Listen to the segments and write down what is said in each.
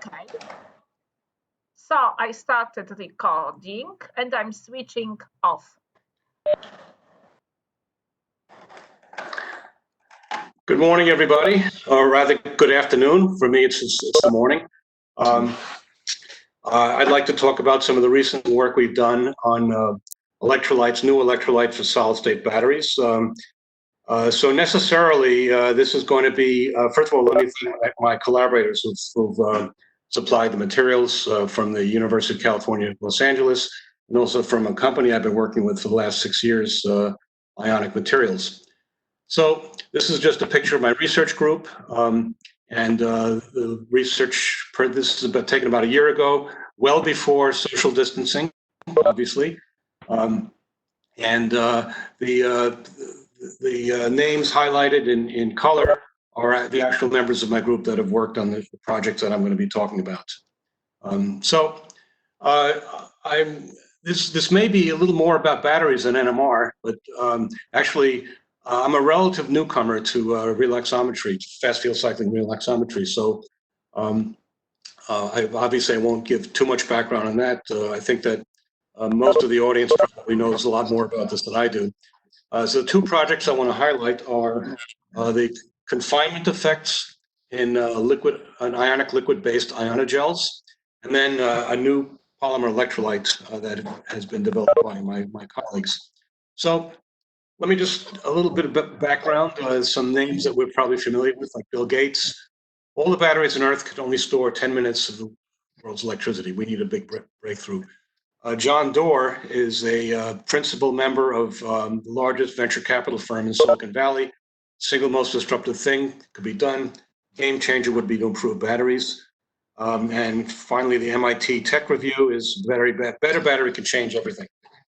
Okay. So I started recording and I'm switching off. Good morning, everybody, or rather good afternoon. For me, it's the morning. I'd like to talk about some of the recent work we've done on electrolytes, new electrolytes for solid-state batteries. So necessarily, this is going to be, first of all, let me thank my collaborators who've supplied the materials from the University of California, Los Angeles, and also from a company I've been working with for the last 6 years, Ionic Materials. So this is just a picture of my research group, and the research, this is taken about a year ago, well before social distancing, obviously, and the names highlighted in color are the actual members of my group that have worked on the projects that I'm going to be talking about. This may be a little more about batteries than NMR, but actually, I'm a relative newcomer to relaxometry, fast-field cycling relaxometry. So obviously I won't give too much background on that. I think that most of the audience probably knows a lot more about this than I do. So the two projects I want to highlight are the confinement effects in ionic liquid-based ionogels, and then a new polymer electrolyte that has been developed by my colleagues. So let me just, a little bit of background, some names that we're probably familiar with, like Bill Gates. All the batteries on Earth could only store 10 minutes of the world's electricity. We need a big breakthrough. John Doerr is a principal member of the largest venture capital firm in Silicon Valley. Single most disruptive thing could be done. Game changer would be to improve batteries. And finally, the MIT Tech Review is better battery can change everything.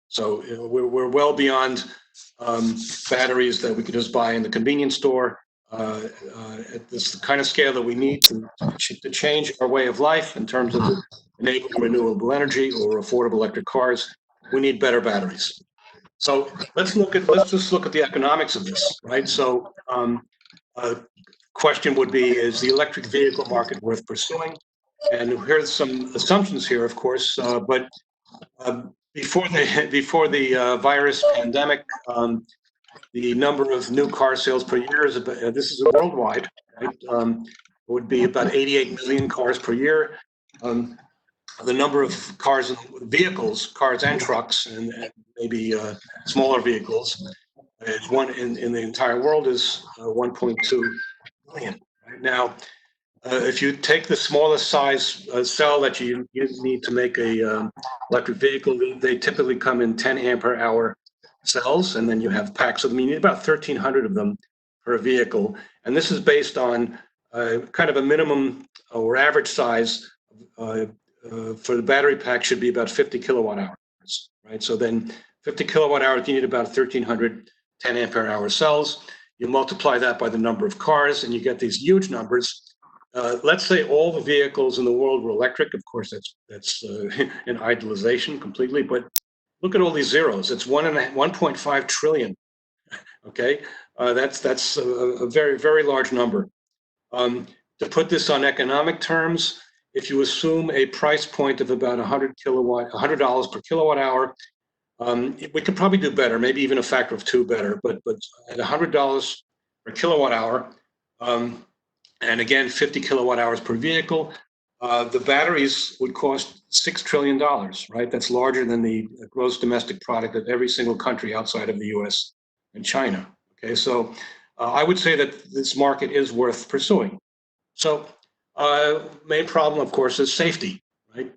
So we're well beyond batteries that we could just buy in the convenience store. At this kind of scale that we need to change our way of life in terms of enabling renewable energy or affordable electric cars, we need better batteries. So let's just look at the economics of this, right? So question would be, is the electric vehicle market worth pursuing? And here's some assumptions here, of course, but before the virus pandemic, the number of new car sales per year is this is worldwide, right? Would be about 88 million cars per year. The number of cars and vehicles, cars and trucks, and maybe smaller vehicles, is one in the entire world is 1.2 million. Right? Now, if you take the smallest size cell that you need to make a electric vehicle, they typically come in 10 ampere hour cells, and then you have packs of them. You need about 1,300 of them per vehicle, and this is based on kind of a minimum or average size for the battery pack should be about 50 kilowatt hours, right? So then 50 kilowatt hours, you need about 1,300 10 ampere hour cells. You multiply that by the number of cars, and you get these huge numbers. Let's say all the vehicles in the world were electric. Of course, that's an idealization completely, but look at all these zeros. It's 1.5 trillion. Okay, that's a very, very large number. To put this on economic terms, if you assume a price point of about $100 per kilowatt hour, we could probably do better, maybe even a factor of 2 better. But at $100 per kilowatt hour, and again 50 kilowatt hours per vehicle, the batteries would cost $6 trillion, right? That's larger than the gross domestic product of every single country outside of the U.S. and China. Okay, so I would say that this market is worth pursuing. So main problem, of course, is safety, right?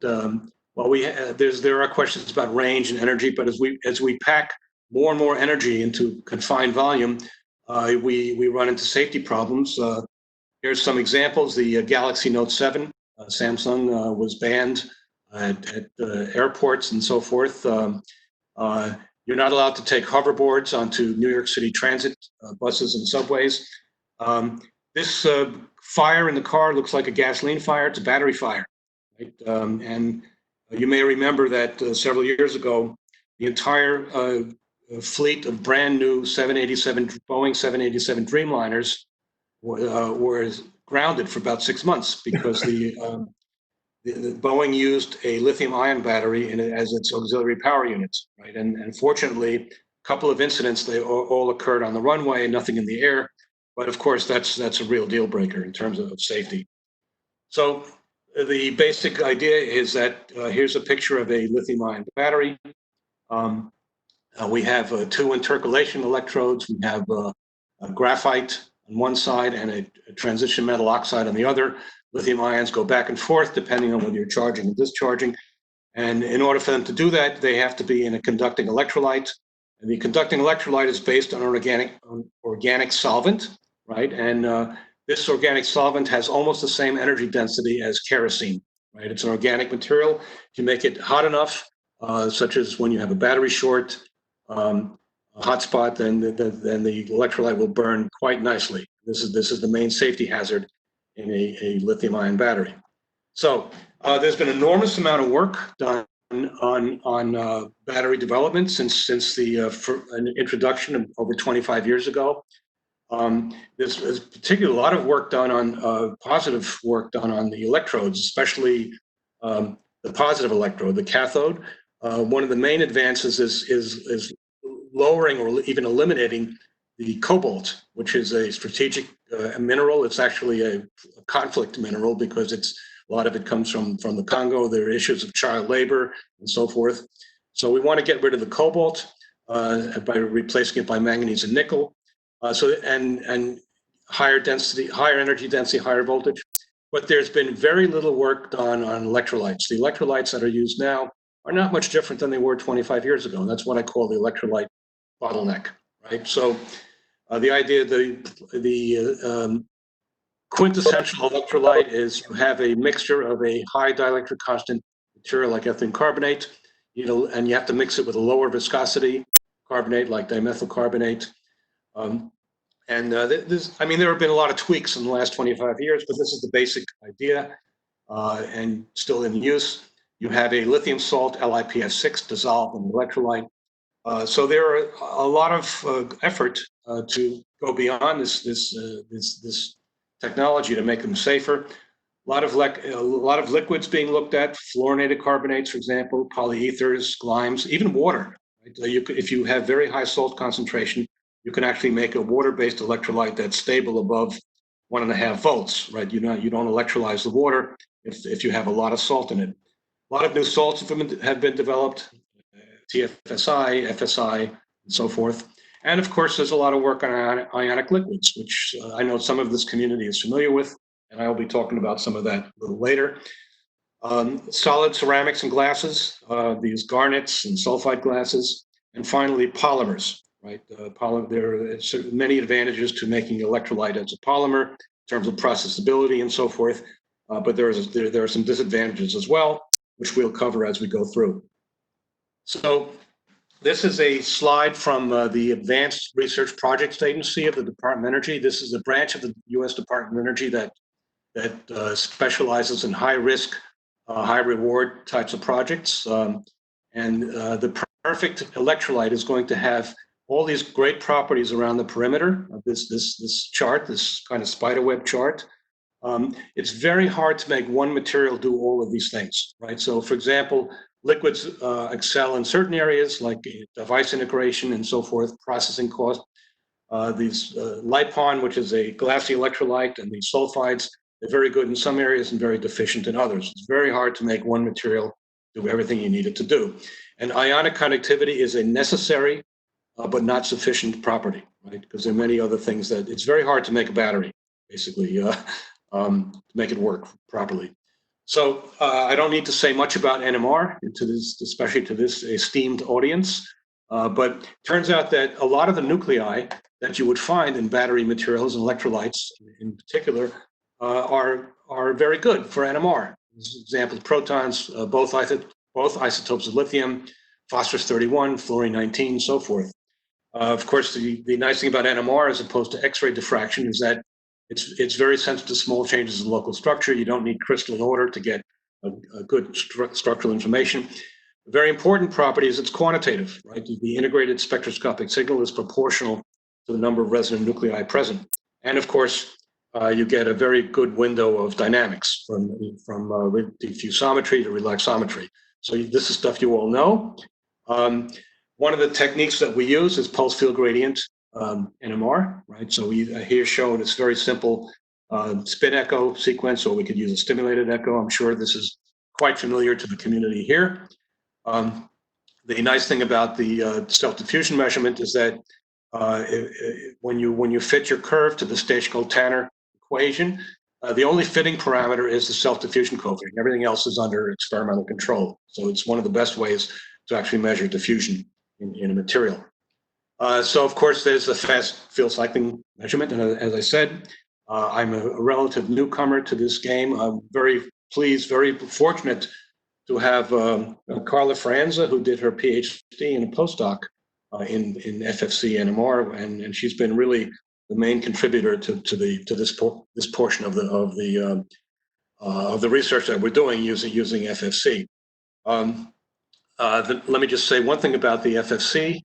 Well, there are questions about range and energy, but as we pack more and more energy into confined volume, we run into safety problems. Here's some examples. The Galaxy Note 7, Samsung was banned at airports and so forth. You're not allowed to take hoverboards onto New York City transit buses and subways. This fire in the car looks like a gasoline fire. It's a battery fire, right? And you may remember that several years ago, the entire fleet of brand new Boeing 787 Dreamliners were grounded for about 6 months because the Boeing used a lithium-ion battery as its auxiliary power units, right? And fortunately, a couple of incidents, they all occurred on the runway, nothing in the air. But of course, that's a real deal breaker in terms of safety. So the basic idea is that here's a picture of a lithium-ion battery. We have two intercalation electrodes. We have a graphite on one side and a transition metal oxide on the other. Lithium ions go back and forth depending on whether you're charging or discharging. And in order for them to do that, they have to be in a conducting electrolyte. And the conducting electrolyte is based on an organic solvent, right? And this organic solvent has almost the same energy density as kerosene, right? It's an organic material. If you make it hot enough, such as when you have a battery short, a hotspot, then the electrolyte will burn quite nicely. This is the main safety hazard in a lithium-ion battery. So there's been an enormous amount of work done on battery development since the introduction over 25 years ago. There's particularly a lot of work done on positive work done on the electrodes, especially the positive electrode, the cathode. One of the main advances is lowering or even eliminating the cobalt, which is a strategic mineral. It's actually a conflict mineral because a lot of it comes from the Congo. There are issues of child labor and so forth. So we want to get rid of the cobalt by replacing it by manganese and nickel. And higher density, higher energy density, higher voltage. But there's been very little work done on electrolytes. The electrolytes that are used now are not much different than they were 25 years ago. And that's what I call the electrolyte bottleneck, right? So the idea, the quintessential electrolyte is you have a mixture of a high dielectric constant material like ethylene carbonate, and you have to mix it with a lower viscosity carbonate like dimethyl carbonate. There have been a lot of tweaks in the last 25 years, but this is the basic idea and still in use. You have a lithium salt, LiPF6, dissolved in the electrolyte. So there are a lot of effort to go beyond this technology to make them safer. A lot of liquids being looked at, fluorinated carbonates, for example, polyethers, limes, even water. Right? If you have very high salt concentration, you can actually make a water-based electrolyte that's stable above 1.5 volts. Right? You don't electrolyze the water if you have a lot of salt in it. A lot of new salts have been developed, TFSI, FSI, and so forth. And of course, there's a lot of work on ionic liquids, which I know some of this community is familiar with, and I will be talking about some of that a little later. Solid ceramics and glasses, these garnets and sulfide glasses, and finally polymers. Right, there are many advantages to making electrolyte as a polymer in terms of processability and so forth, but there are some disadvantages as well, which we'll cover as we go through. So this is a slide from the Advanced Research Projects Agency of the Department of Energy. This is a branch of the U.S. Department of Energy that specializes in high-risk, high-reward types of projects. The perfect electrolyte is going to have all these great properties around the perimeter of this chart, this kind of spiderweb chart. It's very hard to make one material do all of these things, right? So, for example, liquids excel in certain areas like device integration and so forth, processing cost. These lipon, which is a glassy electrolyte, and these sulfides, they're very good in some areas and very deficient in others. It's very hard to make one material do everything you need it to do. And ionic conductivity is a necessary but not sufficient property, right? Because there are many other things that it's very hard to make a battery, basically, to make it work properly. So I don't need to say much about NMR, especially to this esteemed audience, but turns out that a lot of the nuclei that you would find in battery materials and electrolytes in particular are very good for NMR. Examples: protons, both isotopes of lithium, phosphorus 31, fluorine 19, so forth. Of course, the nice thing about NMR as opposed to X-ray diffraction is that it's very sensitive to small changes in local structure. You don't need crystalline order to get a good structural information. A very important property is it's quantitative, right? The integrated spectroscopic signal is proportional to the number of resonant nuclei present. And of course, you get a very good window of dynamics from diffusometry to relaxometry. So this is stuff you all know. One of the techniques that we use is pulse field gradient NMR, right? So we here shown this very simple spin echo sequence, or we could use a stimulated echo. I'm sure this is quite familiar to the community here. The nice thing about the self-diffusion measurement is that when you fit your curve to the Stachel-Tanner equation, the only fitting parameter is the self-diffusion coefficient. Everything else is under experimental control. So it's one of the best ways to actually measure diffusion in a material. So of course, there's the fast field cycling measurement. And as I said, I'm a relative newcomer to this game. I'm very pleased, very fortunate to have Carla Fraenza, who did her PhD and a postdoc in FFC NMR, and she's been really the main contributor to this portion of the research that we're doing using FFC. Let me just say one thing about the FFC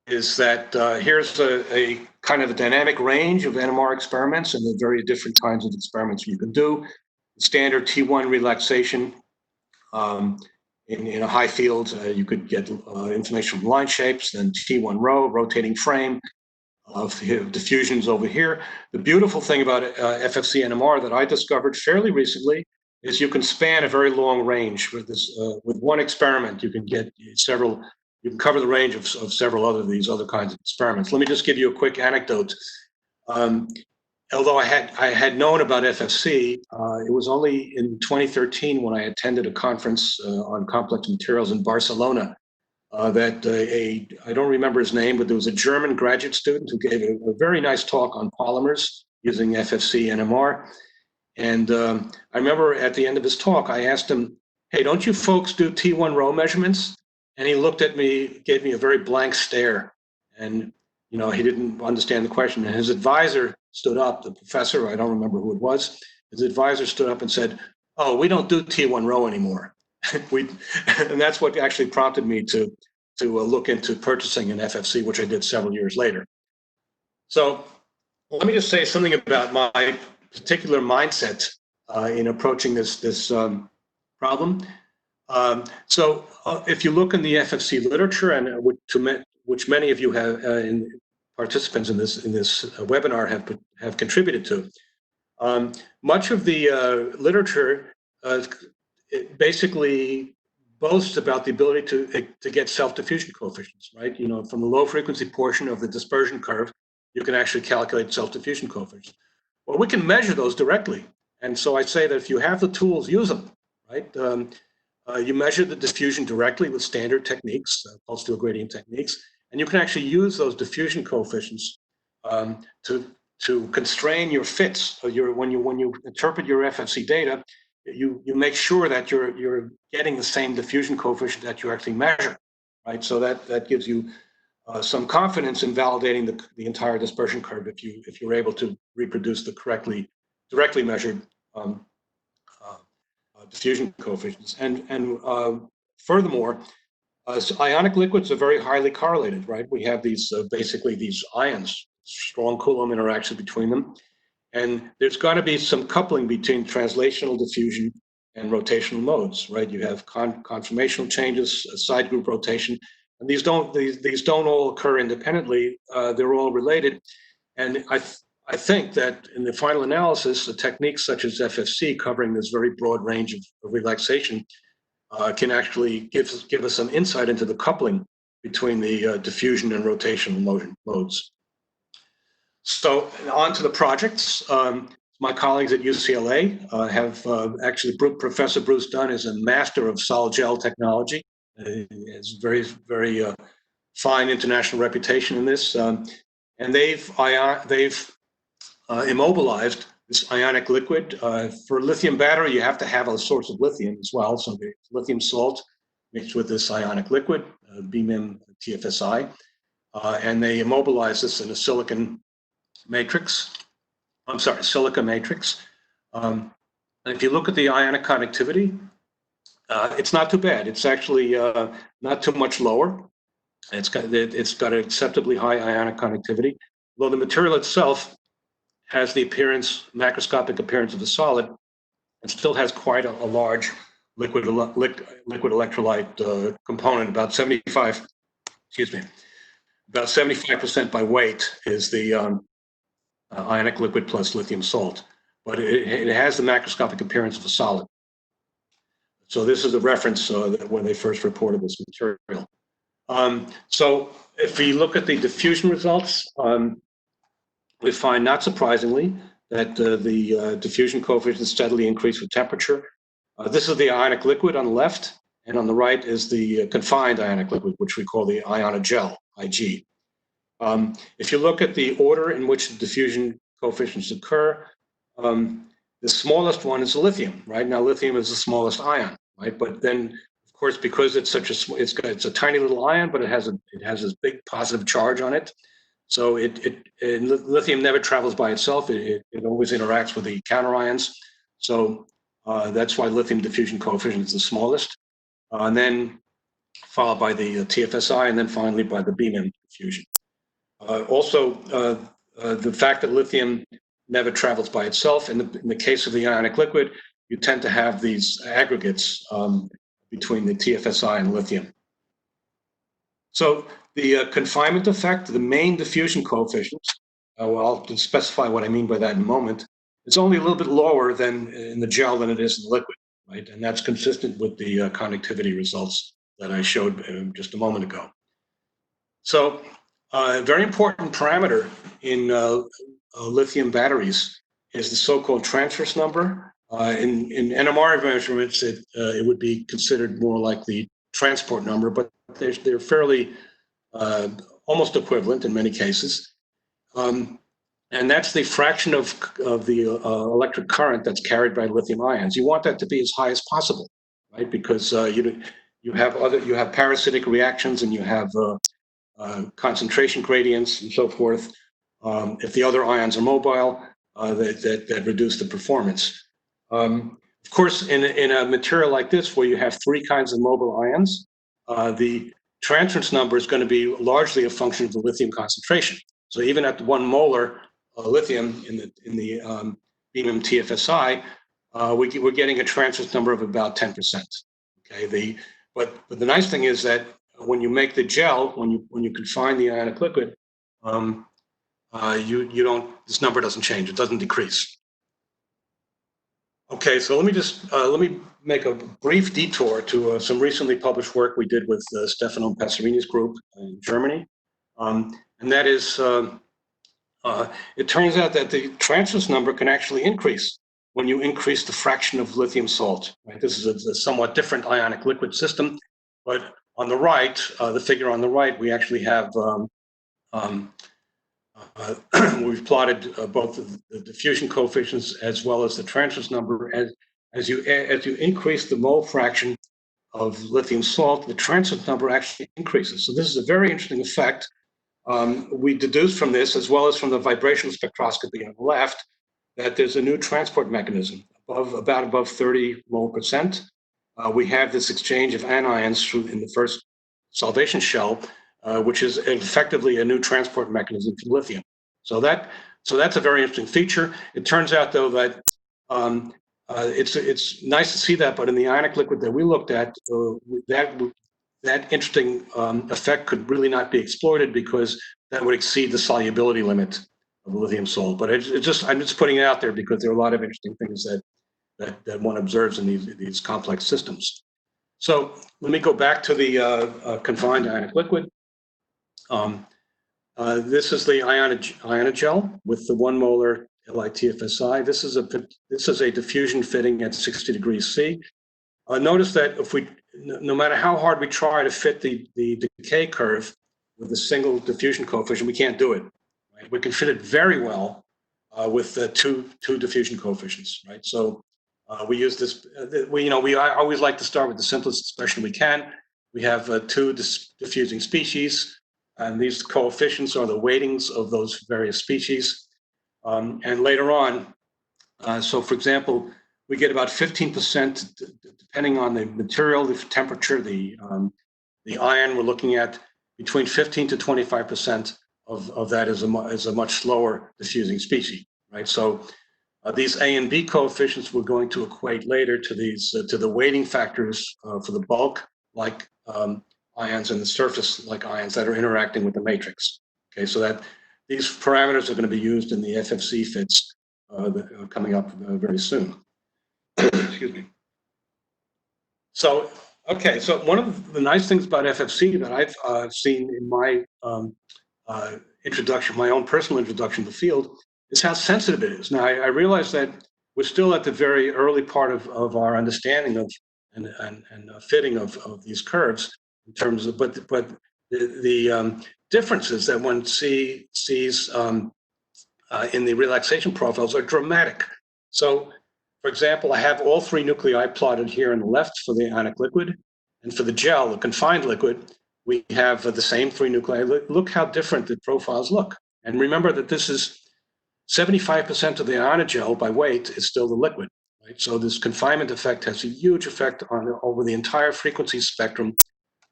is that here's a kind of a dynamic range of NMR experiments and the very different kinds of experiments you can do. Standard T1 relaxation. In a high field, you could get information from line shapes, then T1 row, rotating frame, diffusions over here. The beautiful thing about FFC NMR that I discovered fairly recently is you can span a very long range with this. With one experiment, you can get several. You can cover the range of several of these other kinds of experiments. Let me just give you a quick anecdote. Although I had known about FFC, it was only in 2013 when I attended a conference on complex materials in Barcelona that I don't remember his name, but there was a German graduate student who gave a very nice talk on polymers using FFC NMR. And I remember at the end of his talk, I asked him, "Hey, don't you folks do T1 row measurements?" And he looked at me, gave me a very blank stare, and he didn't understand the question. And his advisor stood up, the professor, I don't remember who it was, his advisor stood up and said, "Oh, we don't do T1 row anymore." And that's what actually prompted me to look into purchasing an FFC, which I did several years later. So let me just say something about my particular mindset in approaching this problem. So if you look in the FFC literature, and which many of you have participants in this webinar have contributed to, much of the literature it basically boasts about the ability to get self-diffusion coefficients, right? From the low frequency portion of the dispersion curve, you can actually calculate self-diffusion coefficients. Well, we can measure those directly, and so I say that if you have the tools, use them, right? You measure the diffusion directly with standard techniques, pulse field gradient techniques, and you can actually use those diffusion coefficients to constrain your fits. So when you interpret your FFC data, you make sure that you're getting the same diffusion coefficient that you actually measure, right? So that gives you some confidence in validating the entire dispersion curve if you're able to reproduce the directly measured diffusion coefficients. And furthermore, ionic liquids are very highly correlated, right? We have these basically these ions, strong Coulomb interaction between them. And there's got to be some coupling between translational diffusion and rotational modes, right? You have conformational changes, side group rotation, and these don't all occur independently. They're all related. And I think that in the final analysis, the techniques such as FFC covering this very broad range of relaxation can actually give us some insight into the coupling between the diffusion and rotational modes. So on to the projects. My colleagues at UCLA have actually, Professor Bruce Dunn is a master of solid gel technology. He has very, very fine international reputation in this. And they've immobilized this ionic liquid. For lithium battery, you have to have a source of lithium as well. So the lithium salt mixed with this ionic liquid, BMIM TFSI, and they immobilize this in a silica matrix. And if you look at the ionic conductivity, it's not too bad. It's actually not too much lower. It's got an acceptably high ionic conductivity, though the material itself has the appearance, macroscopic appearance of a solid, and still has quite a large liquid electrolyte component. About 75, excuse me, about 75% by weight is the ionic liquid plus lithium salt, but it has the macroscopic appearance of a solid. So this is the reference when they first reported this material. So if we look at the diffusion results, we find, not surprisingly, that the diffusion coefficient steadily increased with temperature. This is the ionic liquid on the left, and on the right is the confined ionic liquid, which we call the ionogel, IG. If you look at the order in which the diffusion coefficients occur, the smallest one is lithium, right? Now, lithium is the smallest ion, right? But then, of course, because it's such a, it's a tiny little ion, but it has this big positive charge on it. So lithium never travels by itself. It always interacts with the counterions. So that's why lithium diffusion coefficient is the smallest. And then followed by the TFSI, and then finally by the BMM diffusion. Also, the fact that lithium never travels by itself, in the case of the ionic liquid, you tend to have these aggregates between the TFSI and lithium. So the confinement effect, the main diffusion coefficient, well, I'll specify what I mean by that in a moment, it's only a little bit lower than in the gel than it is in the liquid, right? And that's consistent with the conductivity results that I showed just a moment ago. So a very important parameter in lithium batteries is the so-called transverse number. In NMR measurements, it would be considered more like the transport number, but they're fairly almost equivalent in many cases. And that's the fraction of the electric current that's carried by lithium ions. You want that to be as high as possible, right? Because you have parasitic reactions, and you have concentration gradients and so forth. If the other ions are mobile, that reduce the performance. Of course, in a material like this, where you have three kinds of mobile ions, the transference number is going to be largely a function of the lithium concentration. So even at 1 molar lithium in the BMM TFSI, we're getting a transference number of about 10%. Okay, but the nice thing is that when you make the gel, when you confine the ionic liquid, this number doesn't change; it doesn't decrease. Okay, so let me make a brief detour to some recently published work we did with Stefano Passerini's group in Germany, and that is, it turns out that the transverse number can actually increase when you increase the fraction of lithium salt. Right? This is a somewhat different ionic liquid system, but on the right, the figure on the right, we actually have we've plotted both the diffusion coefficients as well as the transverse number. As you increase the mole fraction of lithium salt, the transverse number actually increases. So this is a very interesting effect. We deduce from this, as well as from the vibrational spectroscopy on the left, that there's a new transport mechanism above 30 mole percent. We have this exchange of anions in the first solvation shell, which is effectively a new transport mechanism for lithium. So that's a very interesting feature. It turns out, though, that it's nice to see that, but in the ionic liquid that we looked at, that interesting effect could really not be exploited, because that would exceed the solubility limit of the lithium salt. But I'm just putting it out there because there are a lot of interesting things that one observes in these complex systems. So let me go back to the confined ionic liquid. This is the ionogel with the 1 molar LiTFSI. This is a diffusion fitting at 60 degrees C. Notice that no matter how hard we try to fit the decay curve with a single diffusion coefficient, we can't do it. Right? We can fit it very well with two diffusion coefficients. Right. So we use this. I always like to start with the simplest expression we can. We have two diffusing species, and these coefficients are the weightings of those various species. And later on, so for example, we get about 15%, depending on the material, the temperature, the ion. We're looking at between 15 to 25% of that is a much slower diffusing species. right? So these A and B coefficients we're going to equate later to these to the weighting factors for the bulk like ions and the surface like ions that are interacting with the matrix. Okay, so that these parameters are going to be used in the FFC fits coming up very soon. Excuse me. So, okay, so one of the nice things about FFC that I've seen in my introduction, my own personal introduction to the field, is how sensitive it is. Now, I realize that we're still at the very early part of our understanding of and fitting of these curves in terms of, but the differences that one sees in the relaxation profiles are dramatic. So, for example, I have all three nuclei plotted here on the left for the ionic liquid, and for the gel, the confined liquid, we have the same three nuclei. Look how different the profiles look. And remember that this is 75% of the ionogel by weight is still the liquid, right? So this confinement effect has a huge effect on over the entire frequency spectrum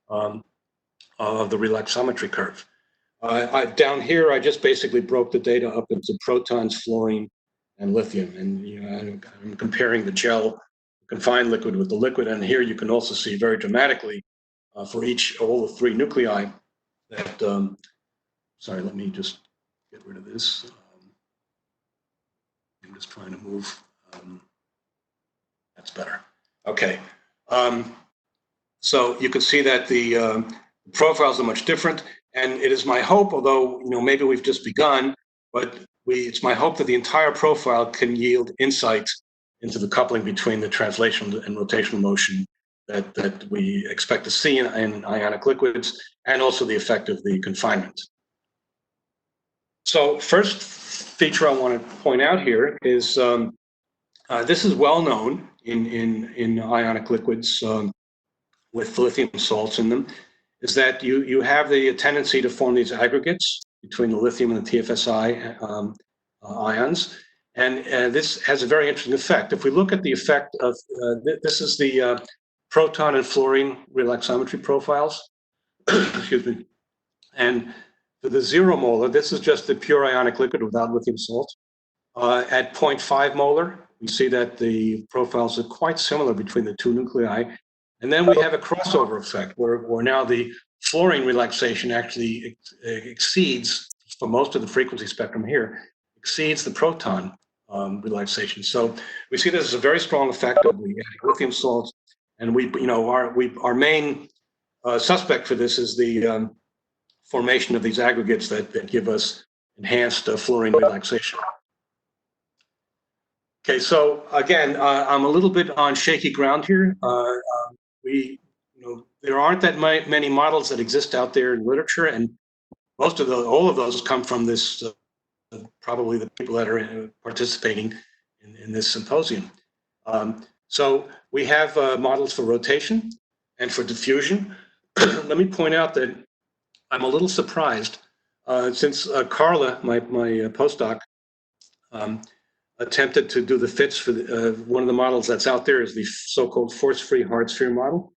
of the relaxometry curve. Down here, I just basically broke the data up into protons, fluorine, and lithium. And I'm comparing the gel confined liquid with the liquid. And here you can also see very dramatically for all the three nuclei that, sorry, let me just get rid of this. I'm just trying to move. That's better. Okay. So you can see that the profiles are much different. And it is my hope, although maybe we've just begun, but it's my hope that the entire profile can yield insight into the coupling between the translational and rotational motion that we expect to see in ionic liquids, and also the effect of the confinement. So first feature I want to point out here is this is well known in ionic liquids with lithium salts in them, is that you have the tendency to form these aggregates between the lithium and the TFSI ions. And this has a very interesting effect. If we look at the effect of, this is the proton and fluorine relaxometry profiles, excuse me. And for the 0 molar, this is just the pure ionic liquid without lithium salt. At 0.5 molar, we see that the profiles are quite similar between the two nuclei. And then we have a crossover effect where now the fluorine relaxation actually exceeds, for most of the frequency spectrum here, exceeds the proton relaxation. So we see this as a very strong effect of the lithium salts. And our main suspect for this is the formation of these aggregates that give us enhanced fluorine relaxation. Okay, so again, I'm a little bit on shaky ground here. There aren't that many models that exist out there in literature, and all of those come from this, probably the people that are participating in this symposium. So we have models for rotation and for diffusion. Let me point out that I'm a little surprised since Carla, my postdoc, attempted to do the fits for one of the models that's out there is the so-called force-free hard sphere model.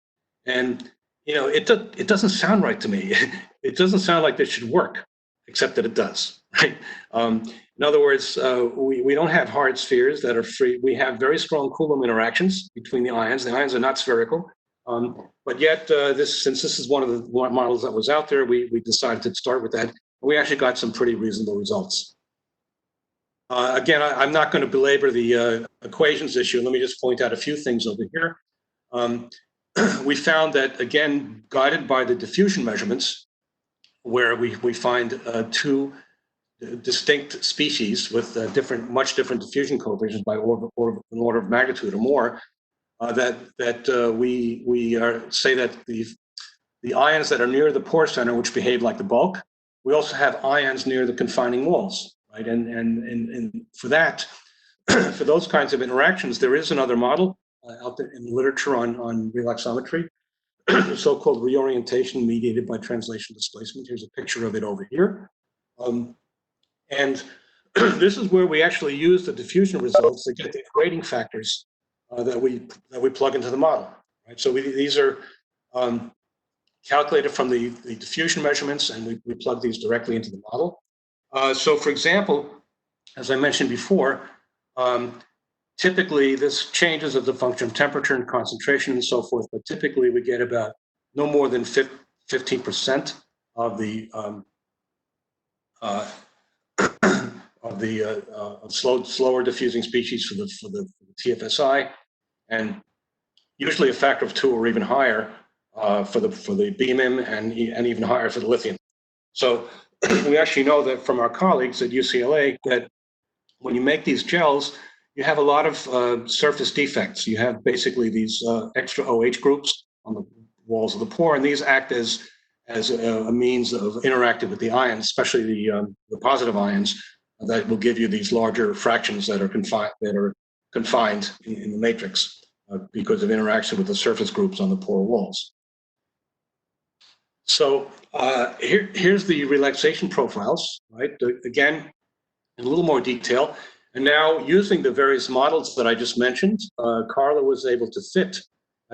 And, it doesn't sound right to me. It doesn't sound like this should work, except that it does, right? In other words, we don't have hard spheres that are free. We have very strong Coulomb interactions between the ions. The ions are not spherical. But yet, since this is one of the models that was out there, we decided to start with that. We actually got some pretty reasonable results. Again, I'm not going to belabor the equations issue. Let me just point out a few things over here. We found that, again, guided by the diffusion measurements, where we find two distinct species with much different diffusion coefficients by an order of magnitude or more, we say that the ions that are near the pore center, which behave like the bulk, we also have ions near the confining walls, right? And for that, for those kinds of interactions, there is another model out there in the literature on relaxometry, so-called reorientation mediated by translation displacement. Here's a picture of it over here. And this is where we actually use the diffusion results to get the weighting factors that we plug into the model, right? So these are calculated from the diffusion measurements, and we plug these directly into the model. So, for example, as I mentioned before, typically this changes as a function of temperature and concentration and so forth, but typically we get about no more than 15% of the slower diffusing species for the TFSI, and usually a factor of 2 or even higher for the BMIM, and even higher for the lithium. So we actually know that from our colleagues at UCLA that when you make these gels, you have a lot of surface defects. You have basically these extra OH groups on the walls of the pore, and these act as a means of interacting with the ions, especially the positive ions, that will give you these larger fractions that are confined in the matrix because of interaction with the surface groups on the pore walls. So here's the relaxation profiles, right? Again, in a little more detail. And now, using the various models that I just mentioned, Carla was able to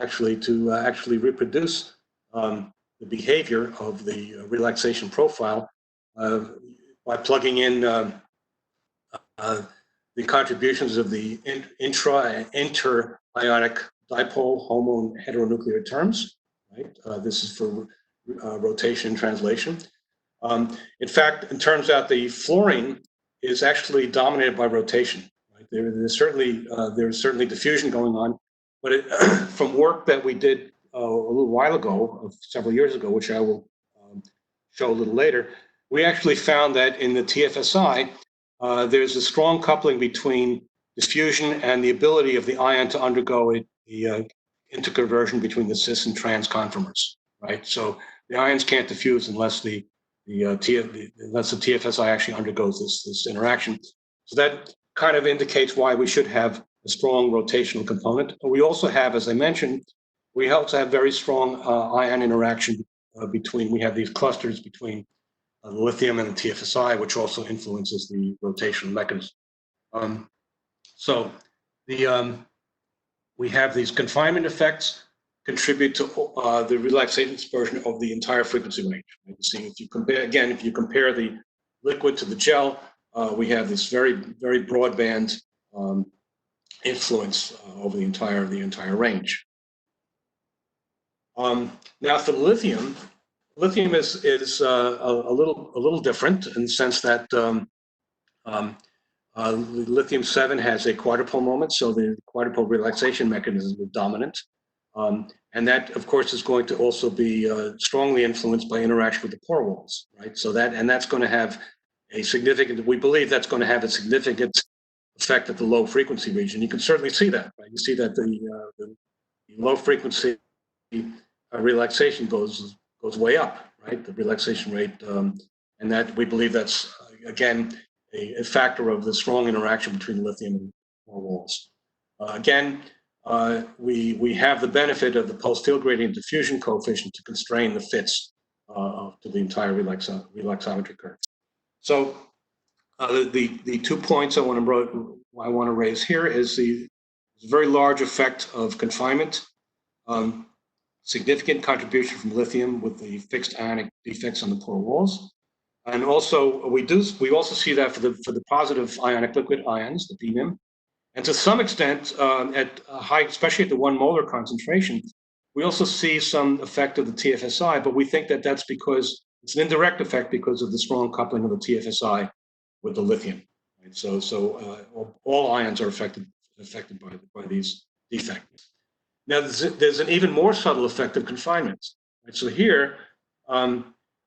actually reproduce the behavior of the relaxation profile by plugging in the contributions of the intra and inter-ionic dipole, HOMO, and heteronuclear terms. Right? This is for rotation and translation. In fact, it turns out the fluorine is actually dominated by rotation. Right? There's certainly diffusion going on, but from work that we did a little while ago, several years ago, which I will show a little later, we actually found that in the TFSI, there's a strong coupling between diffusion and the ability of the ion to undergo the interconversion between the cis and trans conformers. Right, so the ions can't diffuse unless the TFSI actually undergoes this interaction. So that kind of indicates why we should have a strong rotational component. But we also have, as I mentioned, we also have very strong ion interaction we have these clusters between the lithium and the TFSI, which also influences the rotational mechanism. So we have these confinement effects contribute to the relaxation dispersion of the entire frequency range. Right? See, if you compare the liquid to the gel, we have this very, very broadband influence over the entire range. Now, for lithium is a little different in the sense that lithium-7 has a quadrupole moment, so the quadrupole relaxation mechanism is dominant. And that, of course, is going to also be strongly influenced by interaction with the pore walls, right? So that's going to have a significant, we believe that's going to have a significant effect at the low frequency region. You can certainly see that, right? You see that the low frequency relaxation goes way up, right? The relaxation rate, and that we believe that's, again, a factor of the strong interaction between lithium and pore walls. Again, we have the benefit of the post-field gradient diffusion coefficient to constrain the fits to the entire relaxometry curve. So the 2 points I want to raise here is the very large effect of confinement, significant contribution from lithium with the fixed ionic defects on the pore walls, and also we also see that for the positive ionic liquid ions, the BMIM. And to some extent, at high, especially at the 1 molar concentration, we also see some effect of the TFSI, but we think that that's because it's an indirect effect because of the strong coupling of the TFSI with the lithium. Right? So all ions are affected by these defects. Now, there's an even more subtle effect of confinement. Right? So here,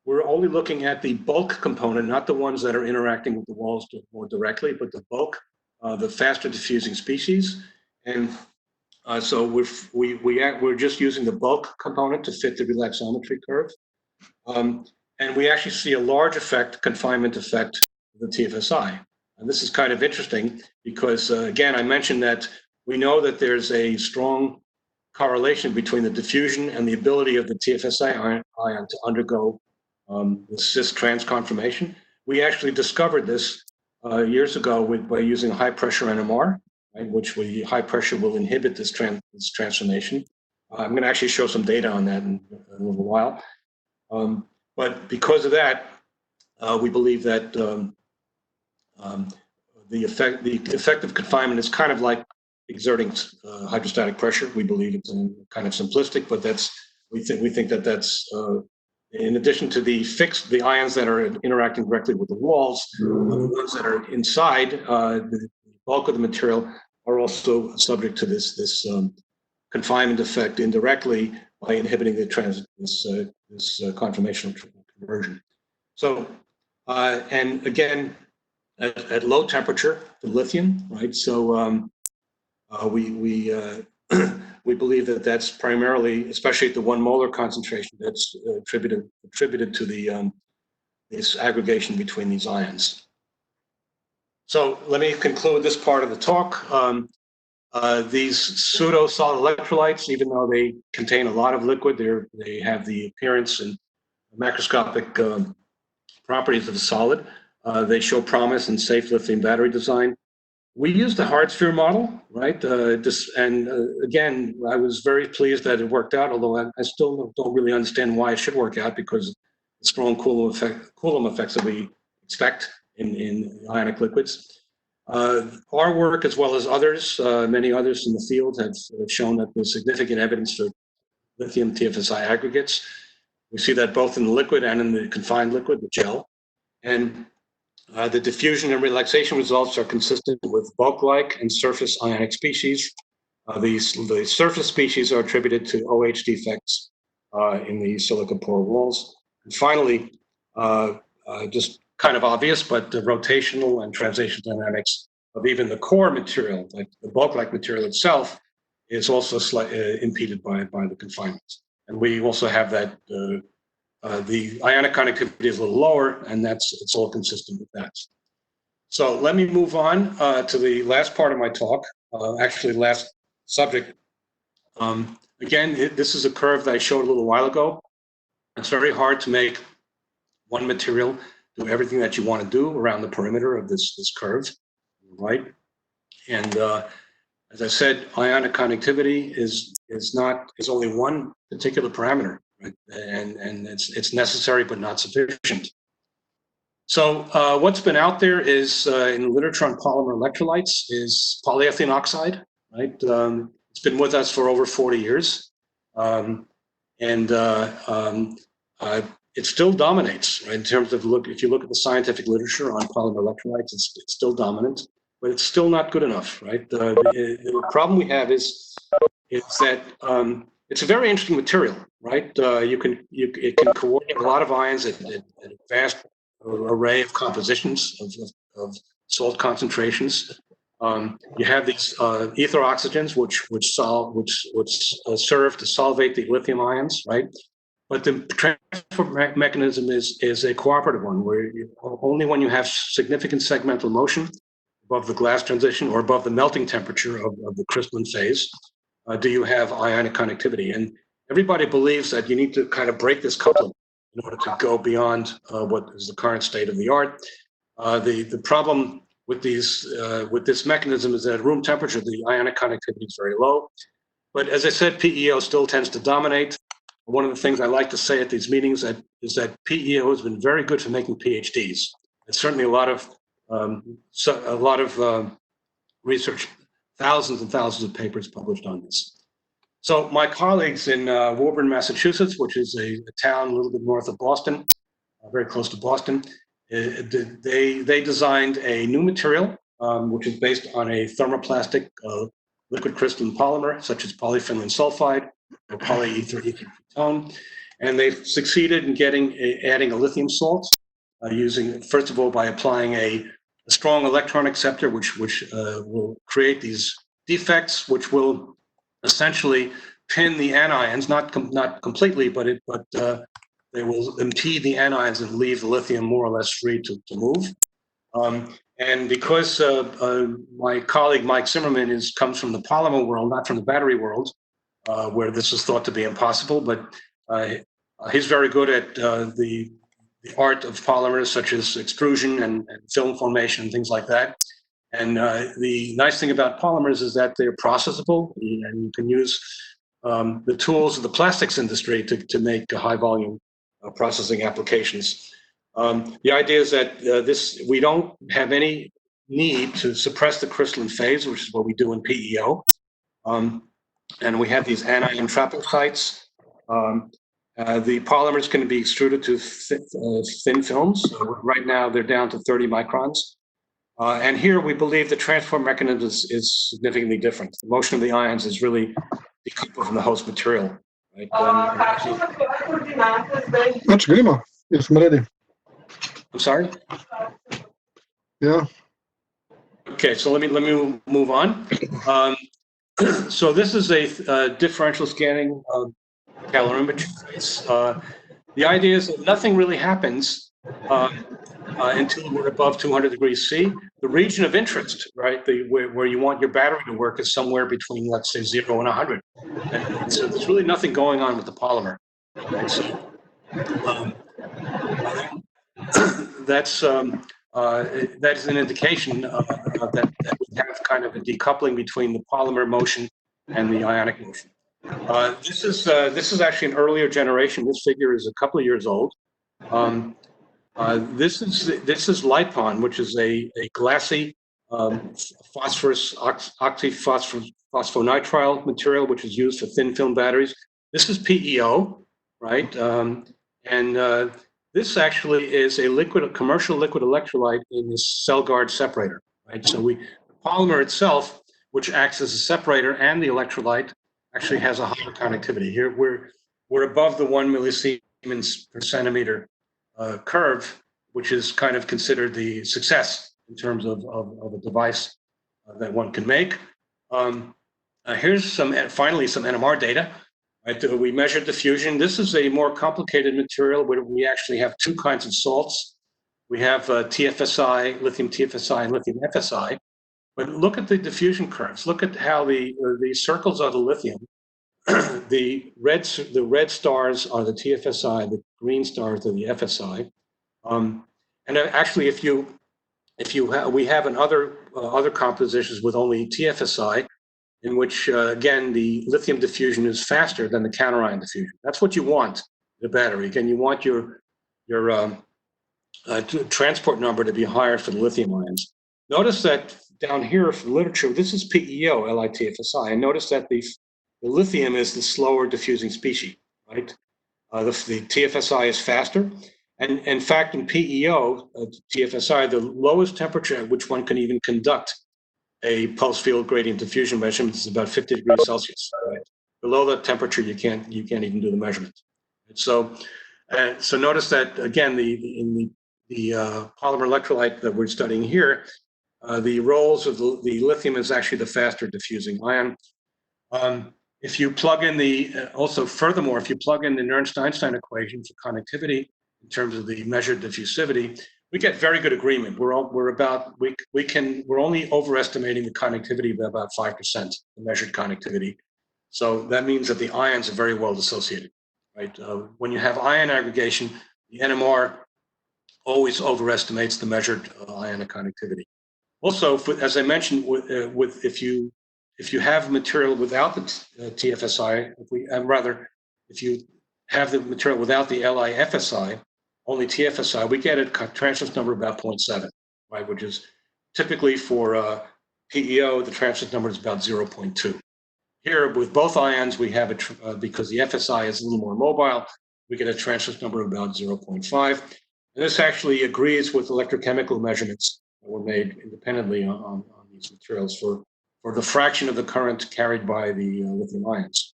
we're only looking at the bulk component, not the ones that are interacting with the walls more directly, but the bulk. The faster diffusing species, and so we're just using the bulk component to fit the relaxometry curve, and we actually see a large confinement effect of the TFSI. And this is kind of interesting because again, I mentioned that we know that there's a strong correlation between the diffusion and the ability of the TFSI ion to undergo the cis-trans conformation. We actually discovered this years ago by using high pressure NMR, right, which high pressure will inhibit this transformation. I'm going to actually show some data on that in a little while. But because of that, we believe that the effective confinement is kind of like exerting hydrostatic pressure. We believe it's kind of simplistic, but we think that that's in addition to the ions that are interacting directly with the walls, the ones that are inside the bulk of the material are also subject to this confinement effect indirectly by inhibiting this conformational conversion. So, and again, at low temperature, the lithium, right? So we believe that that's primarily, especially at the 1 molar concentration, that's attributed to the this aggregation between these ions. So let me conclude this part of the talk. These pseudo-solid electrolytes, even though they contain a lot of liquid, they have the appearance and macroscopic properties of a solid. They show promise in safe lithium battery design. We used the hard sphere model, right? Again, I was very pleased that it worked out, although I still don't really understand why it should work out, because the strong Coulomb effects that we expect in ionic liquids. Our work, as well as others, many others in the field, have shown that there's significant evidence for lithium TFSI aggregates. We see that both in the liquid and in the confined liquid, the gel. And the diffusion and relaxation results are consistent with bulk-like and surface ionic species. The surface species are attributed to OH defects in the silica pore walls. And finally, just kind of obvious, but the rotational and translation dynamics of even the core material, like the bulk-like material itself, is also impeded by the confinements. And we also have that the ionic conductivity is a little lower, and it's all consistent with that. So let me move on to the last part of my talk, actually last subject. Again, this is a curve that I showed a little while ago. It's very hard to make one material do everything that you want to do around the perimeter of this curve, right? And as I said, ionic conductivity is only one particular parameter, right? And it's necessary but not sufficient. So what's been out there is in the literature on polymer electrolytes is polyethylene oxide, right? It's been with us for over 40 years, it still dominates, right? In terms of if you look at the scientific literature on polymer electrolytes, it's still dominant, but it's still not good enough, right? The problem we have is that it's a very interesting material, right? It can coordinate a lot of ions at a vast array of compositions of salt concentrations. You have these ether oxygens, which serve to solvate the lithium ions, right? But the transfer mechanism is a cooperative one, where only when you have significant segmental motion above the glass transition or above the melting temperature of the crystalline phase do you have ionic conductivity. And everybody believes that you need to kind of break this coupling in order to go beyond what is the current state of the art. The problem with this mechanism is that at room temperature, the ionic conductivity is very low. But as I said, PEO still tends to dominate. One of the things I like to say at these meetings is that PEO has been very good for making PhDs. It's certainly a lot of research, thousands and thousands of papers published on this. So my colleagues in Woburn, Massachusetts, which is a town a little bit north of Boston, very close to Boston, they designed a new material which is based on a thermoplastic liquid crystalline polymer, such as polyphenylene sulfide or polyether ketone, and they've succeeded in adding a lithium salt using, first of all, by applying a strong electron acceptor, which will create these defects, which will essentially pin the anions, not completely, but they will impede the anions and leave the lithium more or less free to move. And because my colleague Mike Zimmerman comes from the polymer world, not from the battery world, where this is thought to be impossible, but he's very good at the art of polymers, such as extrusion and film formation and things like that. And the nice thing about polymers is that they're processable, and you can use the tools of the plastics industry to make high volume processing applications. The idea is that we don't have any need to suppress the crystalline phase, which is what we do in PEO. And we have these anion trapping sites. The polymer is going to be extruded to thin films. Right now, they're down to 30 microns. And here we believe the transport mechanism is significantly different. The motion of the ions is really decoupled from the host material. Right? Much Grima, if I'm ready. I'm sorry? Yeah. Okay, so let me move on. So this is a differential scanning calorimetry. The idea is that nothing really happens until we're above 200 degrees C. The region of interest, right, where you want your battery to work is somewhere between, let's say, 0 and 100. And so there's really nothing going on with the polymer. Right? So that's an indication that we have kind of a decoupling between the polymer motion and the ionic motion. This is actually an earlier generation. This figure is a couple of years old. This is lipon, which is a glassy phosphorus oxyphosphonitrile material, which is used for thin film batteries. This is PEO, right? This actually is a commercial liquid electrolyte in this cell guard separator, right? So the polymer itself, which acts as a separator and the electrolyte, actually has a higher conductivity. Here we're above the 1 millisiemens per centimeter curve, which is kind of considered the success in terms of a device that one can make. Here's finally some NMR data. Right, we measured diffusion. This is a more complicated material where we actually have two kinds of salts. We have TFSI, lithium TFSI, and lithium FSI. But look at the diffusion curves. Look at how the circles are the lithium. The red stars are the TFSI. The green stars are the FSI. And actually, we have in other compositions with only TFSI, in which, again, the lithium diffusion is faster than the counter-ion diffusion. That's what you want in a battery. Again, you want your transport number to be higher for the lithium ions. Notice that down here for the literature, this is PEO, LiTFSI, and notice that the lithium is the slower diffusing species, right? The TFSI is faster. And in fact, in PEO, TFSI, the lowest temperature at which one can even conduct a pulse field gradient diffusion measurement is about 50 degrees Celsius. Right? Below that temperature, you can't even do the measurement. So notice that again, in the polymer electrolyte that we're studying here, the roles of the lithium is actually the faster diffusing ion. If you plug in furthermore, if you plug in the Nernst-Einstein equation for conductivity in terms of the measured diffusivity, we get very good agreement. We're only overestimating the conductivity by about 5%, the measured conductivity. So that means that the ions are very well dissociated, right? When you have ion aggregation, the NMR always overestimates the measured ionic conductivity. Also, as I mentioned, if you have material without the TFSI, if you have the material without the LiFSI, only TFSI, we get a transverse number about 0.7, right? Which is typically for PEO, the transverse number is about 0.2. Here, with both ions, we have because the FSI is a little more mobile, we get a transverse number of about 0.5. And this actually agrees with electrochemical measurements that were made independently on these materials for the fraction of the current carried by the lithium ions.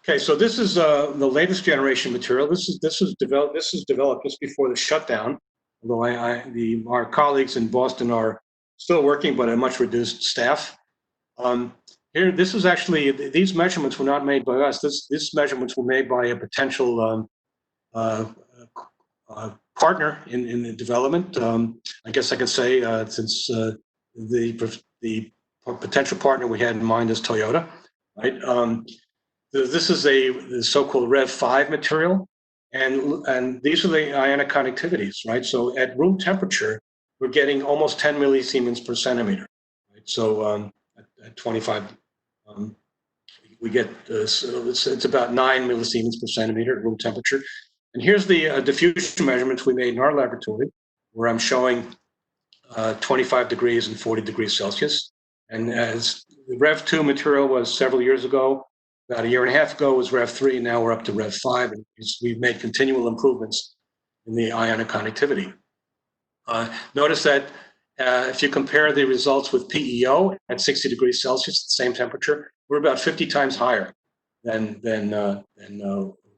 Okay, so this is the latest generation material. This was developed just before the shutdown. Although our colleagues in Boston are still working, but a much reduced staff. Here, this is actually these measurements were not made by us. These measurements were made by a potential partner in the development. I guess I could say since the potential partner we had in mind is Toyota, right? This is the so-called Rev5 material, and these are the ionic conductivities, right? So at room temperature, we're getting almost 10 millisiemens per centimeter, right? So at 25, we get it's about 9 millisiemens per centimeter at room temperature. And here's the diffusion measurements we made in our laboratory, where I'm showing 25 degrees and 40 degrees Celsius. And as the Rev 2 material was several years ago, about a year and a half ago was Rev 3, now we're up to Rev 5, and we've made continual improvements in the ionic conductivity. Notice that if you compare the results with PEO at 60 degrees Celsius, the same temperature, we're about 50 times higher than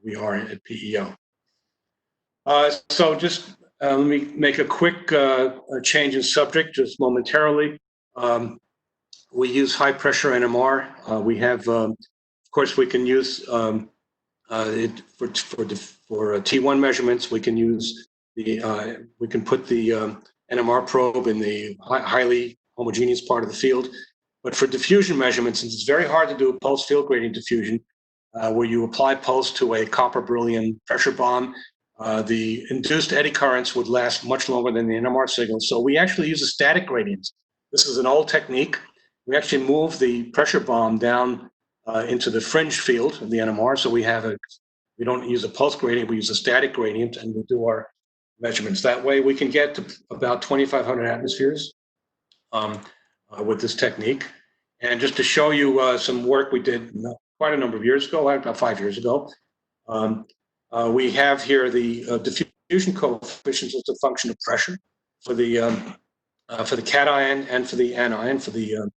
we are at PEO. So just let me make a quick change in subject just momentarily. We use high pressure NMR. We have, of course, we can use it for T1 measurements. We can use we can put the NMR probe in the highly homogeneous part of the field. But for diffusion measurements, since it's very hard to do a pulse field gradient diffusion, where you apply pulse to a copper beryllium pressure bomb, the induced eddy currents would last much longer than the NMR signal. So we actually use a static gradient. This is an old technique. We actually move the pressure bomb down into the fringe field of the NMR. So we don't use a pulse gradient, we use a static gradient, and we do our measurements. That way we can get to about 2,500 atmospheres with this technique. And just to show you some work we did quite a number of years ago, about 5 years ago, we have here the diffusion coefficients as a function of pressure for the cation and for the anion, for the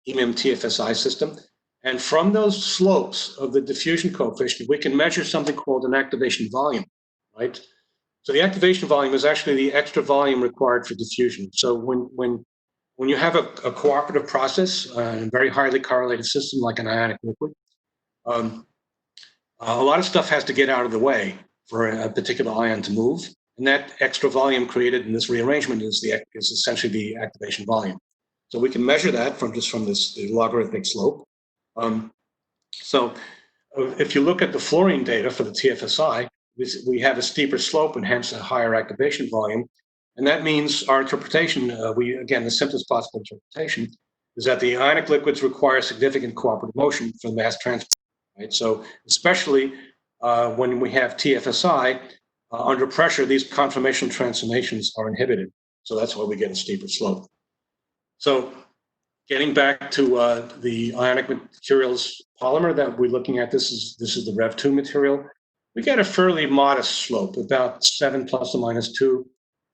EMIM TFSI system. And from those slopes of the diffusion coefficient, we can measure something called an activation volume, right? So the activation volume is actually the extra volume required for diffusion. So when you have a cooperative process, a very highly correlated system like an ionic liquid, a lot of stuff has to get out of the way for a particular ion to move. And that extra volume created in this rearrangement is essentially the activation volume. So we can measure that from the logarithmic slope. So if you look at the fluorine data for the TFSI, we have a steeper slope and hence a higher activation volume. And that means our interpretation, again, the simplest possible interpretation, is that the ionic liquids require significant cooperative motion for mass transport. Right? So especially when we have TFSI, under pressure, these conformational transformations are inhibited. So that's why we get a steeper slope. So getting back to the ionic materials polymer that we're looking at, this is the Rev 2 material. We get a fairly modest slope, about 7 plus or minus 2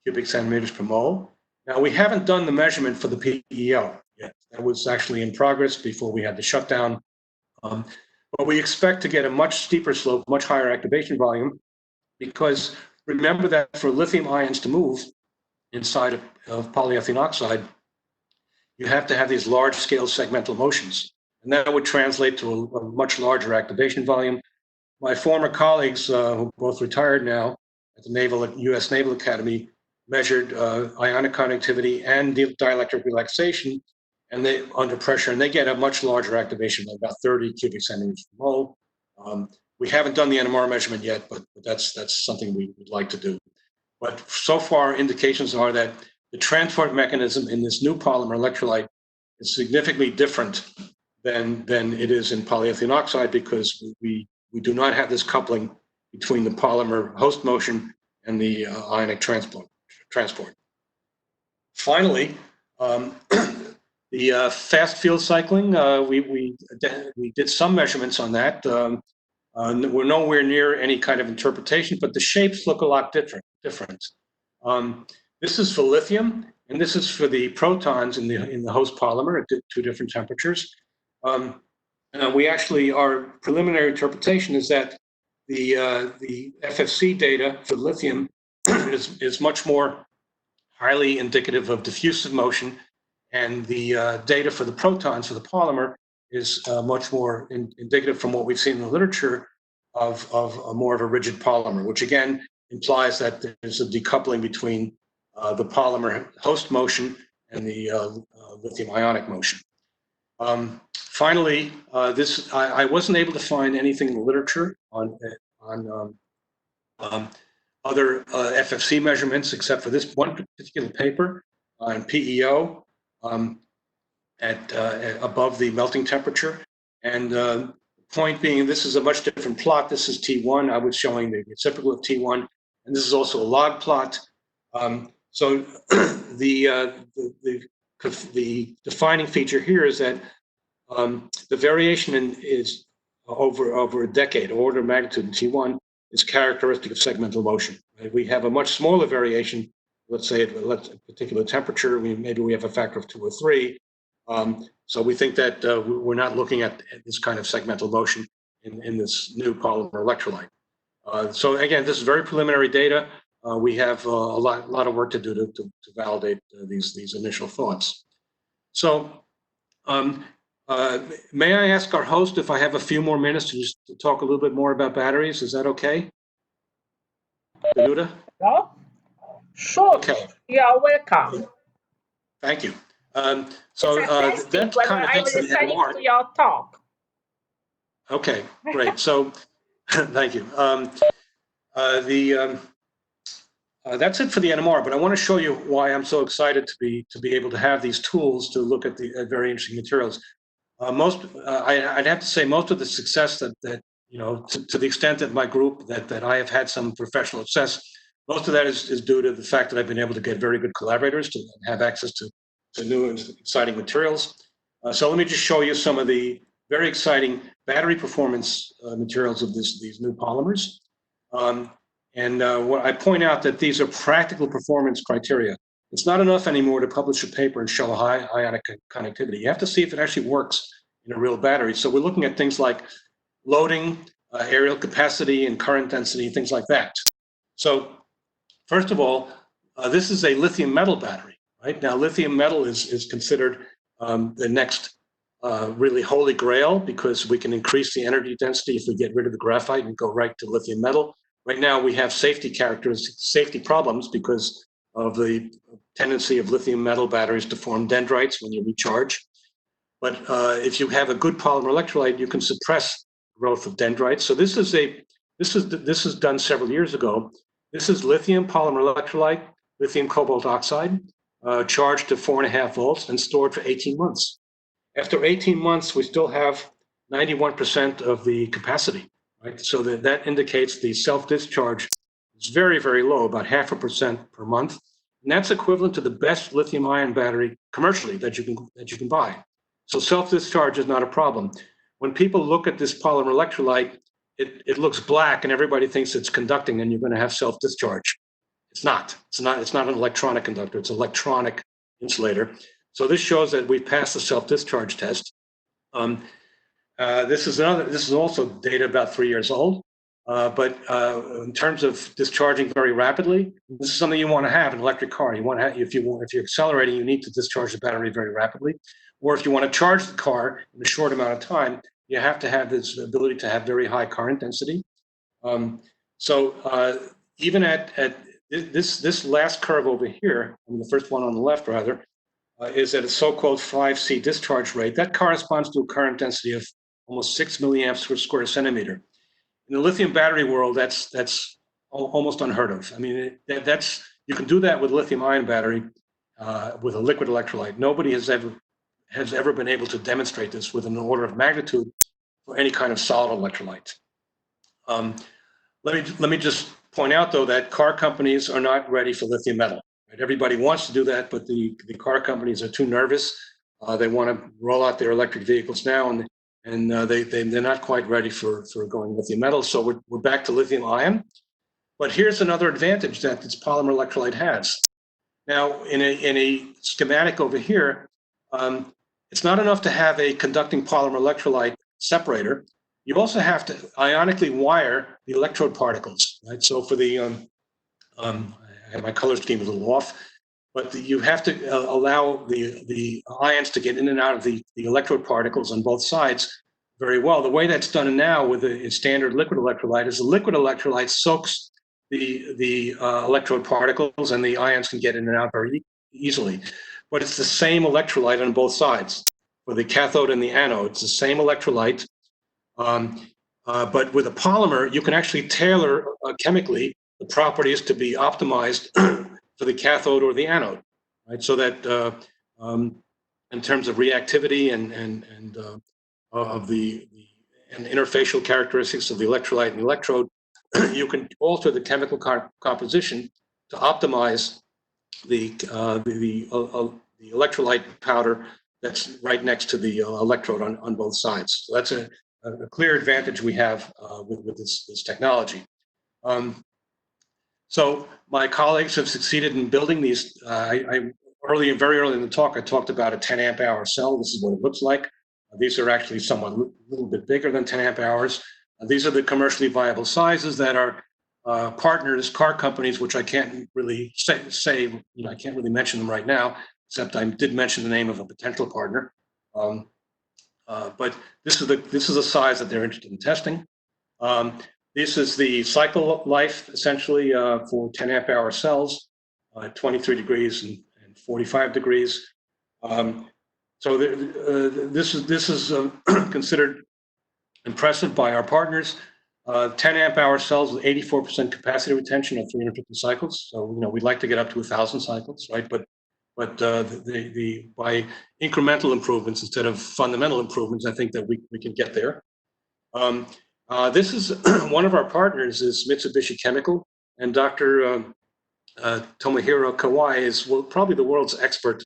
cubic centimeters per mole. Now, we haven't done the measurement for the PEO yet. That was actually in progress before we had the shutdown. But we expect to get a much steeper slope, much higher activation volume, because remember that for lithium ions to move inside of polyethylene oxide, you have to have these large-scale segmental motions. And that would translate to a much larger activation volume. My former colleagues, who both retired now at the U.S. Naval Academy, measured ionic conductivity and dielectric relaxation and under pressure, and they get a much larger activation, about 30 cubic centimeters per mole. We haven't done the NMR measurement yet, but that's something we would like to do. But so far, indications are that the transport mechanism in this new polymer electrolyte is significantly different than it is in polyethylene oxide, because we do not have this coupling between the polymer host motion and the ionic transport. Finally, the Fastfield cycling, we did some measurements on that. We're nowhere near any kind of interpretation, but the shapes look a lot different. This is for lithium, and this is for the protons in the host polymer at 2 different temperatures. We actually, our preliminary interpretation is that the FFC data for lithium is much more highly indicative of diffusive motion, and the data for the protons for the polymer is much more indicative from what we've seen in the literature of more of a rigid polymer, which again implies that there's a decoupling between the polymer host motion and the lithium ionic motion. Finally, I wasn't able to find anything in the literature on other FFC measurements except for this one particular paper on PEO at above the melting temperature. And point being, this is a much different plot. This is T1. I was showing the reciprocal of T1, and this is also a log plot. So the defining feature here is that the variation is over a decade, order of magnitude in T1 is characteristic of segmental motion. Right? We have a much smaller variation, let's say at a particular temperature, maybe we have a factor of 2 or 3. So we think that we're not looking at this kind of segmental motion in this new polymer electrolyte. So again, this is very preliminary data. We have a lot of work to do to validate these initial thoughts. So may I ask our host if I have a few more minutes to just talk a little bit more about batteries? Is that okay? Danuta? No? Sure. Okay. You're welcome. Thank you. So that when kind of I'm gets to the listening NMR. to your talk. Okay, great. So thank you. That's it for the NMR, but I want to show you why I'm so excited to be able to have these tools to look at the very interesting materials. I'd have to say most of the success that you know, to the extent that my group that I have had some professional success, most of that is due to the fact that I've been able to get very good collaborators to have access to new and exciting materials. So let me just show you some of the very exciting battery performance materials of these new polymers. What I point out that these are practical performance criteria. It's not enough anymore to publish a paper and show a high ionic connectivity. You have to see if it actually works in a real battery. So we're looking at things like loading, aerial capacity, and current density, things like that. So first of all, this is a lithium metal battery, right? Now, lithium metal is considered the next really holy grail because we can increase the energy density if we get rid of the graphite and go right to lithium metal. Right now, we have safety problems because of the tendency of lithium metal batteries to form dendrites when you recharge. But if you have a good polymer electrolyte, you can suppress growth of dendrites. So this is done several years ago. This is lithium polymer electrolyte, lithium cobalt oxide, charged to 4.5 volts and stored for 18 months. After 18 months, we still have 91% of the capacity, right? So that indicates the self-discharge is very, very low, about 0.5% per month. And that's equivalent to the best lithium-ion battery commercially that you can buy. So self-discharge is not a problem. When people look at this polymer electrolyte, it looks black and everybody thinks it's conducting and you're going to have self-discharge. It's not. It's not an electronic conductor. It's an electronic insulator. So this shows that we've passed the self-discharge test. This is also data about 3 years old. But in terms of discharging very rapidly, this is something you want to have in an electric car. You want to have, if you're accelerating, you need to discharge the battery very rapidly. Or if you want to charge the car in a short amount of time, you have to have this ability to have very high current density. Even at this last curve over here, I mean the first one on the left rather, is at a so-called 5C discharge rate. That corresponds to a current density of almost 6 milliamps per square centimeter. In the lithium battery world, that's almost unheard of. I mean, you can do that with lithium-ion battery with a liquid electrolyte. Nobody has ever been able to demonstrate this with an order of magnitude for any kind of solid electrolyte. Let me just point out though that car companies are not ready for lithium metal. Right? Everybody wants to do that, but the car companies are too nervous. They want to roll out their electric vehicles now, and they're not quite ready for going lithium metal. So we're back to lithium ion. But here's another advantage that this polymer electrolyte has. Now, in a schematic over here, it's not enough to have a conducting polymer electrolyte separator. You also have to ionically wire the electrode particles, right? So for the, I have my color scheme a little off, but you have to allow the ions to get in and out of the electrode particles on both sides very well. The way that's done now with a standard liquid electrolyte is the liquid electrolyte soaks the electrode particles and the ions can get in and out very easily. But it's the same electrolyte on both sides. For the cathode and the anode, it's the same electrolyte. But with a polymer, you can actually tailor chemically the properties to be optimized for the cathode or the anode, right? So that in terms of reactivity and of the interfacial characteristics of the electrolyte and the electrode, you can alter the chemical composition to optimize the electrolyte powder that's right next to the electrode on both sides. So that's a clear advantage we have with this technology. So my colleagues have succeeded in building these. Very early in the talk, I talked about a 10 amp hour cell. This is what it looks like. These are actually somewhat a little bit bigger than 10 amp hours. These are the commercially viable sizes that are partners, car companies, which I can't really say, I can't really mention them right now, except I did mention the name of a potential partner. But this is the size that they're interested in testing. This is the cycle life, essentially, for 10 amp hour cells, 23 degrees and 45 degrees. So this is considered impressive by our partners. 10 amp hour cells with 84% capacity retention of 350 cycles. So we'd like to get up to 1,000 cycles, right? But by incremental improvements instead of fundamental improvements, I think that we can get there. This is one of our partners is Mitsubishi Chemical, and Dr. Tomohiro Kawai is probably the world's expert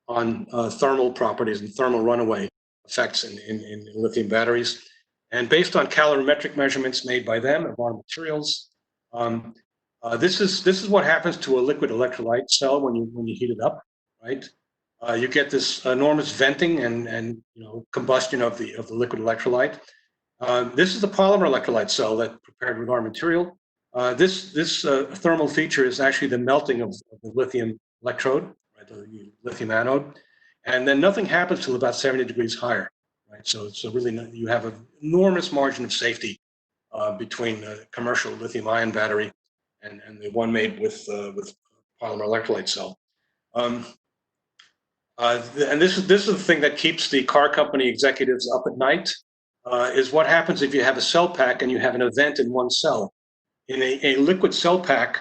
on thermal properties and thermal runaway effects in lithium batteries. And based on calorimetric measurements made by them of our materials, this is what happens to a liquid electrolyte cell when you heat it up, right? You get this enormous venting and combustion of the liquid electrolyte. This is the polymer electrolyte cell that prepared with our material. This thermal feature is actually the melting of the lithium electrode, right, the lithium anode, and then nothing happens till about 70 degrees higher, right? So really you have an enormous margin of safety between the commercial lithium-ion battery and the one made with polymer electrolyte cell. And this is the thing that keeps the car company executives up at night. Is what happens if you have a cell pack and you have an event in one cell. In a liquid cell pack,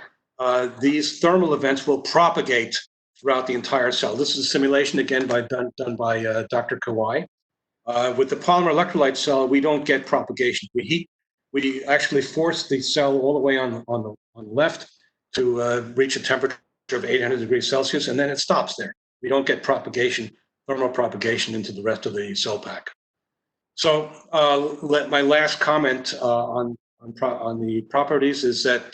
these thermal events will propagate throughout the entire cell. This is a simulation, again, done by Dr. Kawai. With the polymer electrolyte cell, we don't get propagation. We actually force the cell all the way on the left to reach a temperature of 800 degrees Celsius, and then it stops there. We don't get propagation, thermal propagation into the rest of the cell pack. So my last comment on the properties is that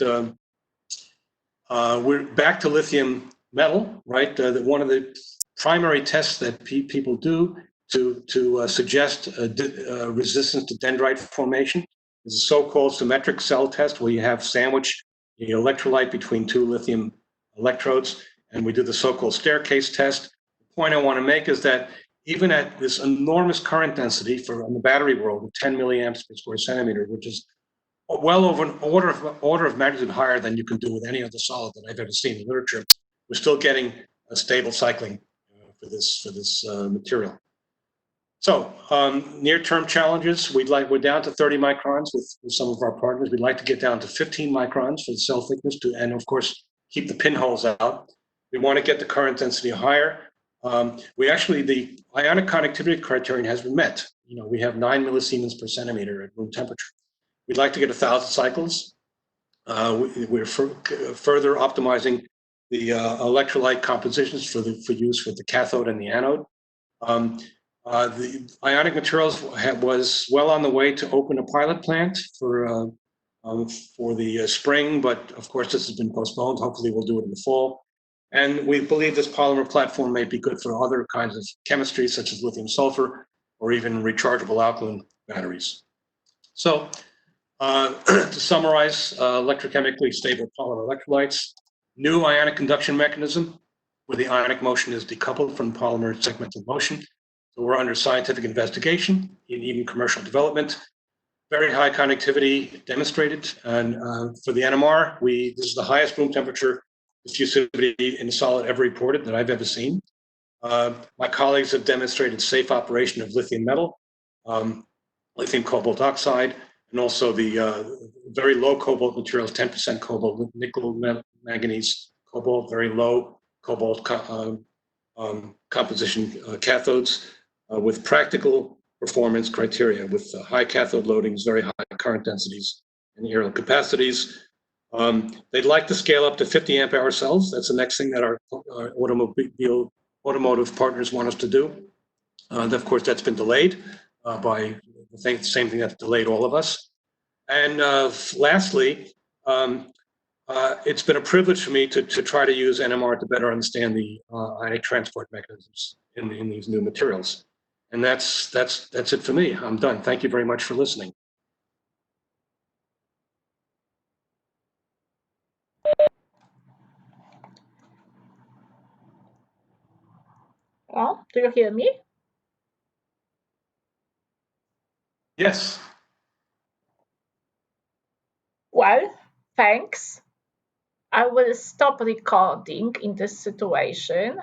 we're back to lithium metal, right? One of the primary tests that people do to suggest resistance to dendrite formation is a so-called symmetric cell test, where you have sandwich the electrolyte between two lithium electrodes, and we do the so-called staircase test. The point I want to make is that even at this enormous current density in the battery world of 10 milliamps per square centimeter, which is well over an order of magnitude higher than you can do with any other solid that I've ever seen in literature, we're still getting a stable cycling for this material. So near-term challenges, we're down to 30 microns with some of our partners. We'd like to get down to 15 microns for the cell thickness and of course keep the pinholes out. We want to get the current density higher. The ionic conductivity criterion has been met. We have 9 millisiemens per centimeter at room temperature. We'd like to get 1,000 cycles. We're further optimizing the electrolyte compositions for use with the cathode and the anode. The Ionic Materials was well on the way to open a pilot plant for the spring, but of course this has been postponed. Hopefully we'll do it in the fall. And we believe this polymer platform may be good for other kinds of chemistries, such as lithium sulfur or even rechargeable alkaline batteries. So to summarize, electrochemically stable polymer electrolytes, new ionic conduction mechanism where the ionic motion is decoupled from polymer segmental motion. So we're under scientific investigation in even commercial development. Very high conductivity demonstrated. And for the NMR, this is the highest room temperature diffusivity in a solid ever reported that I've ever seen. My colleagues have demonstrated safe operation of lithium metal, lithium cobalt oxide, and also the very low cobalt materials, 10% cobalt, nickel, manganese, cobalt, very low cobalt composition cathodes with practical performance criteria with high cathode loadings, very high current densities, and aerial capacities. They'd like to scale up to 50 amp hour cells. That's the next thing that our automotive partners want us to do. Of course, that's been delayed by the same thing that delayed all of us. And lastly, it's been a privilege for me to try to use NMR to better understand the ionic transport mechanisms in these new materials. And that's it for me. I'm done. Thank you very much for listening. Oh, do you hear me? Yes. Well, thanks. I will stop recording in this situation.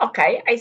Okay, I